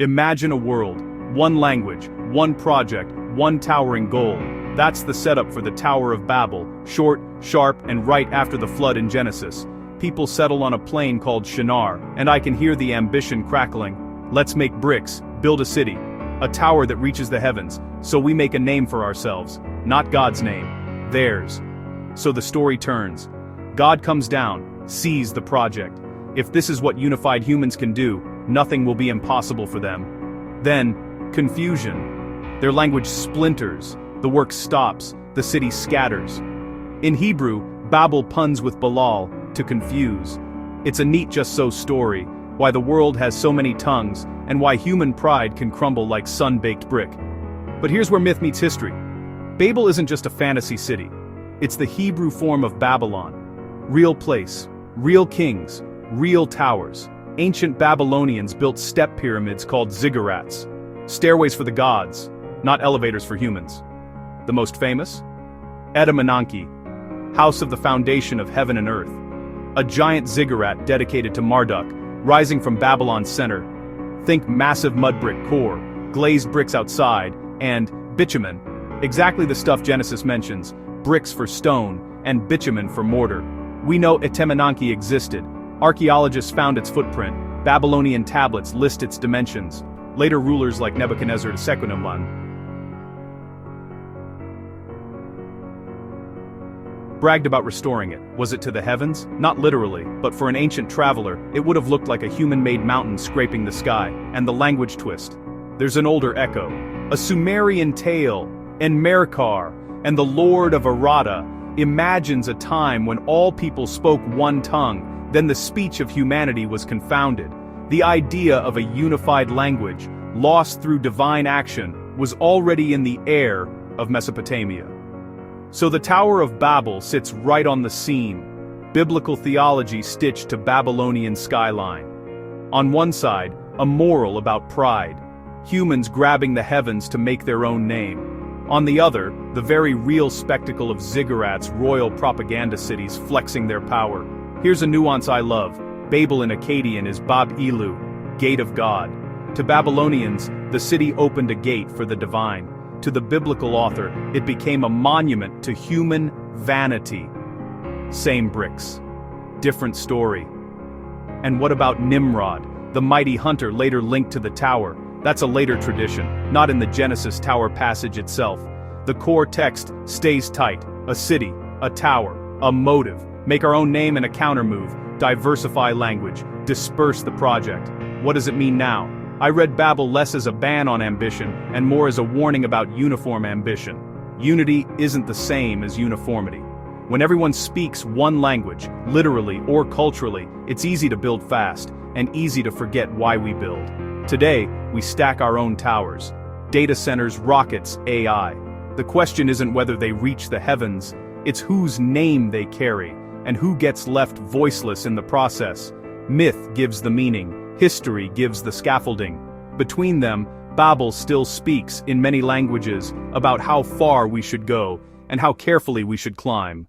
Imagine a world, one language, one project, one towering goal. That's the setup for the Tower of Babel, short, sharp, and right after the flood in Genesis. People settle on a plain called Shinar, and I can hear the ambition crackling. Let's make bricks, build a city, a tower that reaches the heavens, so we make a name for ourselves, not God's name, theirs. So the story turns. God comes down, sees the project. If this is what unified humans can do, nothing will be impossible for them. Then, confusion. Their language splinters, the work stops, the city scatters. In Hebrew, Babel puns with Balal, to confuse. It's a neat just so story, why the world has so many tongues, and why human pride can crumble like sun-baked brick. But here's where myth meets history. Babel isn't just a fantasy city. It's the Hebrew form of Babylon. Real place, real kings, real towers. Ancient Babylonians built step pyramids called ziggurats. Stairways for the gods, not elevators for humans. The most famous? Etemenanki, house of the foundation of heaven and earth. A giant ziggurat dedicated to Marduk, rising from Babylon's center. Think massive mud brick core, glazed bricks outside, and bitumen. Exactly the stuff Genesis mentions, bricks for stone, and bitumen for mortar. We know Etemenanki existed. Archaeologists found its footprint. Babylonian tablets list its dimensions. Later rulers like Nebuchadnezzar II bragged about restoring it. Was it to the heavens? Not literally, but for an ancient traveler, it would have looked like a human-made mountain scraping the sky. And the language twist. There's an older echo. A Sumerian tale, Enmerkar, and the Lord of Arada, imagines a time when all people spoke one tongue, then the speech of humanity was confounded. The idea of a unified language, lost through divine action, was already in the air of Mesopotamia. So the Tower of Babel sits right on the scene, biblical theology stitched to Babylonian skyline. On one side, a moral about pride, humans grabbing the heavens to make their own name. On the other, the very real spectacle of ziggurats, royal propaganda cities flexing their power. Here's a nuance I love. Babel in Akkadian is Bab Ilu, gate of God. To Babylonians, the city opened a gate for the divine. To the biblical author, it became a monument to human vanity. Same bricks, different story. And what about Nimrod, the mighty hunter later linked to the tower? That's a later tradition, not in the Genesis tower passage itself. The core text stays tight: a city, a tower, a motive. Make our own name and a countermove, diversify language, disperse the project. What does it mean now? I read Babel less as a ban on ambition, and more as a warning about uniform ambition. Unity isn't the same as uniformity. When everyone speaks one language, literally or culturally, it's easy to build fast, and easy to forget why we build. Today, we stack our own towers. Data centers, rockets, AI. The question isn't whether they reach the heavens, it's whose name they carry, and who gets left voiceless in the process. Myth gives the meaning. History gives the scaffolding. Between them, Babel still speaks in many languages about how far we should go and how carefully we should climb.